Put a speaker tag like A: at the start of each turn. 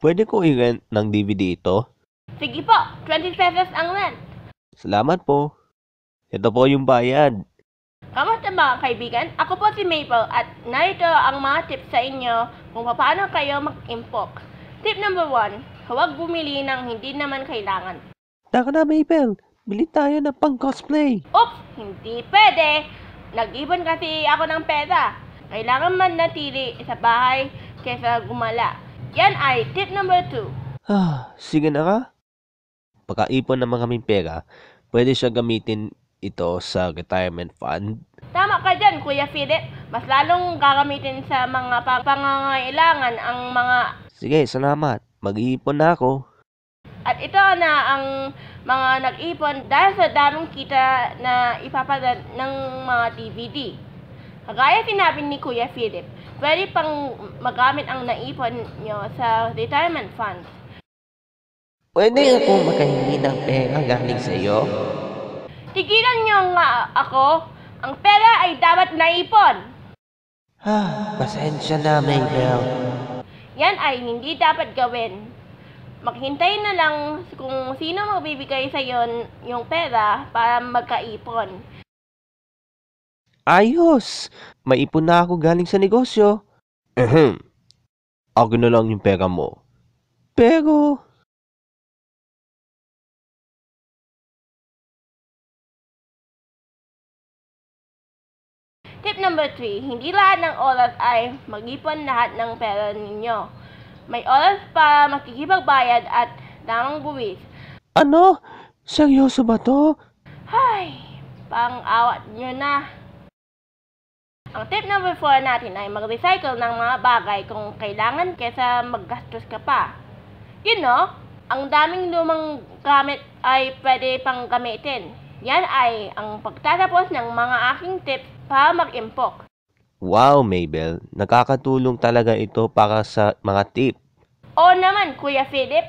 A: Pwede ko i-rent ng DVD ito?
B: Sige po, 20 pesos ang rent.
A: Salamat po. Ito po yung bayad.
B: Kamusta mga kaibigan? Ako po si Maple at narito ang mga tips sa inyo kung paano kayo mag-impok. Tip number 1, huwag bumili ng hindi naman kailangan.
A: Taka na, Maple. Bili tayo ng pang-cosplay.
B: Oops, hindi pwede. Nag-ipon kasi ako ng pera. Kailangan manatili sa bahay kaysa gumala. Yan ay tip number 2.
A: Sige na nga. Pagkaipon naman kaming pera, pwede siya gamitin ito sa retirement fund.
B: Tama ka dyan, Kuya Philip. Mas lalong gagamitin sa mga pangangailangan ang mga...
A: Sige, salamat. Mag-iipon na ako.
B: At ito na ang mga nag-ipon dahil sa daming kita na ipapadala ng mga DVD. Kagaya sinabi ni Kuya Philip, pwede pang magamit ang naipon nyo sa retirement fund.
A: Pwede ako makahingi ng pera galing sa iyo?
B: Tigilan nyo nga ako. Ang pera ay dapat naipon.
A: Pasensya na, Maybell.
B: Yan ay hindi dapat gawin. Maghintay na lang kung sino magbibigay sa iyo yung pera para magkaipon.
A: Ayos! Maipon na ako galing sa negosyo. Ako na lang yung pera mo. Pero...
B: Tip number 3, hindi lahat ng oras ay mag-ipon lahat ng pera ninyo. May oras para makikipagbayad at tamang buwis.
A: Ano? Seryoso ba to?
B: Hay, pang-awat nyo na. Ang tip number 4 natin ay mag-recycle ng mga bagay kung kailangan kesa maggastos ka pa. Ang daming lumang gamit ay pwede pang gamitin. Yan ay ang pagtatapos ng mga aking tips para mag-impok.
A: Wow, Maybell. Nakakatulong talaga ito para sa mga tip.
B: Oo naman, Kuya Philip.